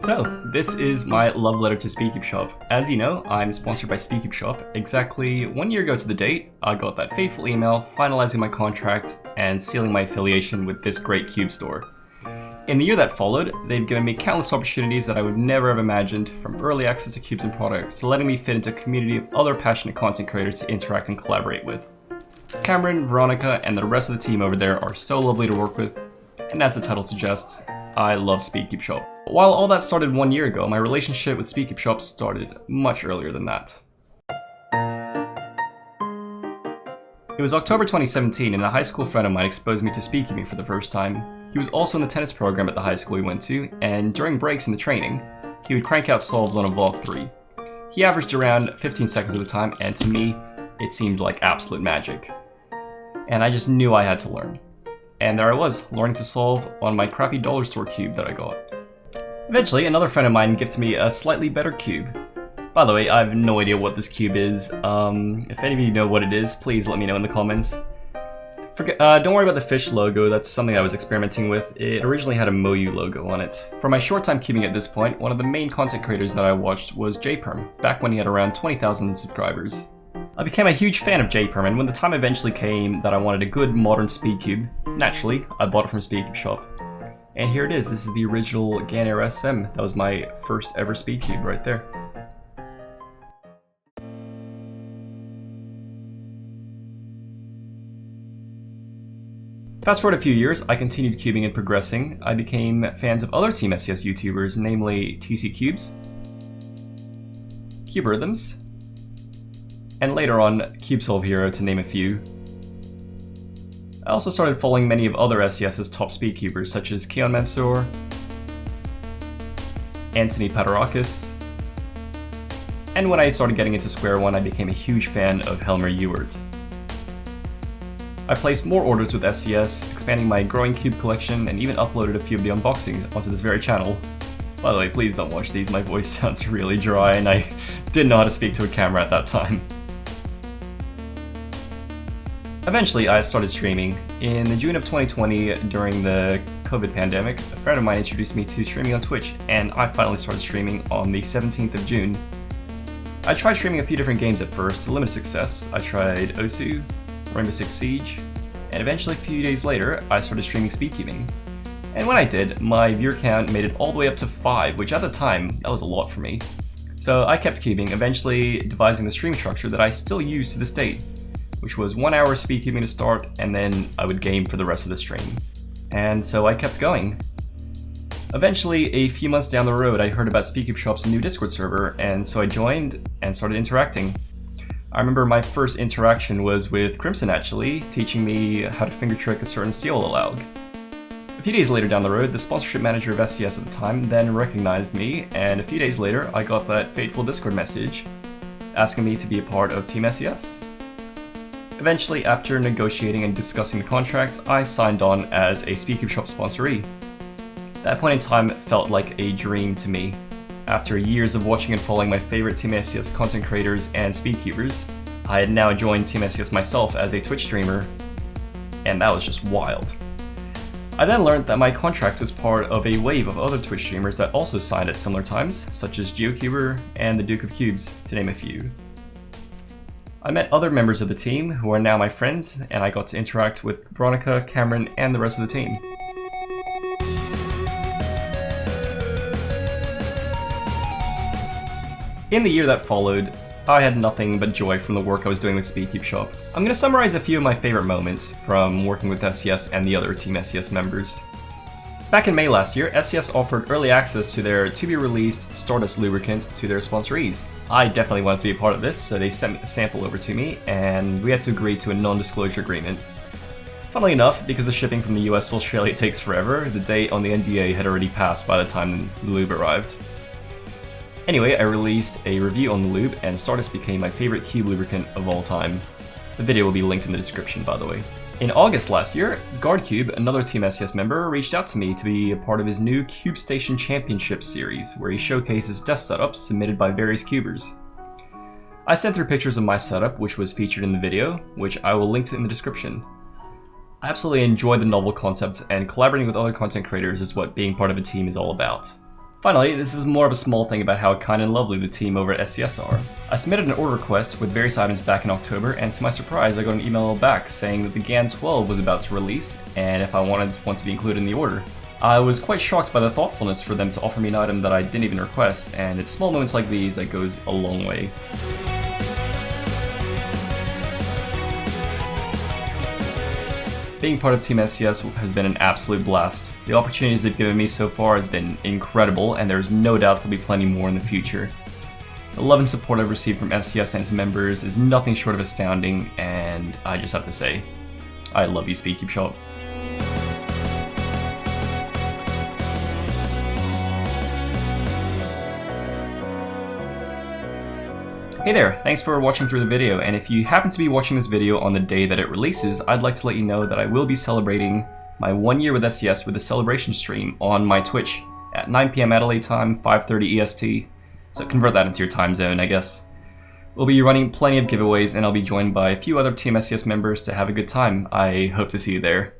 So, this is my love letter to SpeedCubeShop. As you know, I'm sponsored by SpeedCubeShop. Exactly 1 year ago to the date, I got that fateful email finalizing my contract and sealing my affiliation with this great cube store. In the year that followed, they've given me countless opportunities that I would never have imagined, from early access to cubes and products to letting me fit into a community of other passionate content creators to interact and collaborate with. Cameron, Veronica, and the rest of the team over there are so lovely to work with, and as the title suggests, I love SpeedCubeShop. While all that started 1 year ago, my relationship with SpeedCubeShop started much earlier than that. It was October 2017 and a high school friend of mine exposed me to speedcubing for the first time. He was also in the tennis program at the high school we went to, and during breaks in the training, he would crank out solves on a Valk 3. He averaged around 15 seconds at a time, and to me, it seemed like absolute magic. And I just knew I had to learn. And there I was, learning to solve on my crappy dollar store cube that I got. Eventually, another friend of mine gifted me a slightly better cube. By the way, I have no idea what this cube is. If any of you know what it is, please let me know in the comments. Don't worry about the fish logo, that's something I was experimenting with. It originally had a Moyu logo on it. For my short time cubing at this point, one of the main content creators that I watched was Perm, back when he had around 20,000 subscribers. I became a huge fan of Perm, and when the time eventually came that I wanted a good modern speed cube, naturally, I bought it from SpeedCubeShop. And here it is, this is the original Ganer SM. That was my first ever speed cube right there. Fast forward a few years, I continued cubing and progressing. I became fans of other Team SES YouTubers, namely TCKyewbs, Cubeorithms, and later on, CubeSolve Hero, to name a few. I also started following many of other SES's top speedcubers, such as Kian, Mansour, Antonie, Paterakis, and when I started getting into Square One, I became a huge fan of Helmer, Ewert. I placed more orders with SES, expanding my growing cube collection, and even uploaded a few of the unboxings onto this very channel. By the way, please don't watch these, my voice sounds really dry and I didn't know how to speak to a camera at that time. Eventually, I started streaming. In June of 2020, during the COVID pandemic, a friend of mine introduced me to streaming on Twitch, and I finally started streaming on the 17th of June. I tried streaming a few different games at first, to limited success. I tried Osu, Rainbow Six Siege, and eventually a few days later, I started streaming speedcubing. And when I did, my viewer count made it all the way up to 5, which at the time, that was a lot for me. So I kept cubing, eventually devising the stream structure that I still use to this date, which was 1 hour speedcubing to start, and then I would game for the rest of the stream. And so I kept going. Eventually, a few months down the road, I heard about SpeedCubeShop's new Discord server, and so I joined and started interacting. I remember my first interaction was with Crimson actually, teaching me how to finger trick a certain seal allowed. A few days later down the road, the sponsorship manager of SES at the time then recognized me, and a few days later, I got that fateful Discord message asking me to be a part of Team SES. Eventually, after negotiating and discussing the contract, I signed on as a SpeedCubeShop sponsoree. That point in time felt like a dream to me. After years of watching and following my favorite Team SES content creators and speedcubers, I had now joined Team SES myself as a Twitch streamer, and that was just wild. I then learned that my contract was part of a wave of other Twitch streamers that also signed at similar times, such as YouCubers and the Duke of Cubes, to name a few. I met other members of the team who are now my friends, and I got to interact with Veronica, Cameron, and the rest of the team. In the year that followed, I had nothing but joy from the work I was doing with SpeedCubeShop. I'm going to summarize a few of my favorite moments from working with SES and the other Team SES members. Back in May last year, SES offered early access to their to-be-released Stardust lubricant to their sponsorees. I definitely wanted to be a part of this, so they sent a sample over to me, and we had to agree to a non-disclosure agreement. Funnily enough, because the shipping from the US to Australia takes forever, the date on the NDA had already passed by the time the lube arrived. Anyway, I released a review on the lube, and Stardust became my favorite cube lubricant of all time. The video will be linked in the description, by the way. In August last year, GuardCube, another Team SES member, reached out to me to be a part of his new Cube Station Championship series, where he showcases desk setups submitted by various cubers. I sent through pictures of my setup, which was featured in the video, which I will link to in the description. I absolutely enjoy the novel concept, and collaborating with other content creators is what being part of a team is all about. Finally, this is more of a small thing about how kind and lovely the team over at SCS are. I submitted an order request with various items back in October, and to my surprise I got an email back saying that the GAN 12 was about to release, and if I wanted one to be included in the order. I was quite shocked by the thoughtfulness for them to offer me an item that I didn't even request, and it's small moments like these that goes a long way. Being part of Team SCS has been an absolute blast. The opportunities they've given me so far has been incredible, and there's no doubts there'll be plenty more in the future. The love and support I've received from SCS and its members is nothing short of astounding, and I just have to say, I love you, SpeedCubeShop. Hey there, thanks for watching through the video, and if you happen to be watching this video on the day that it releases, I'd like to let you know that I will be celebrating my 1 year with SCS with a celebration stream on my Twitch at 9 PM Adelaide time, 5:30 EST, so convert that into your time zone, I guess. We'll be running plenty of giveaways, and I'll be joined by a few other Team SCS members to have a good time. I hope to see you there.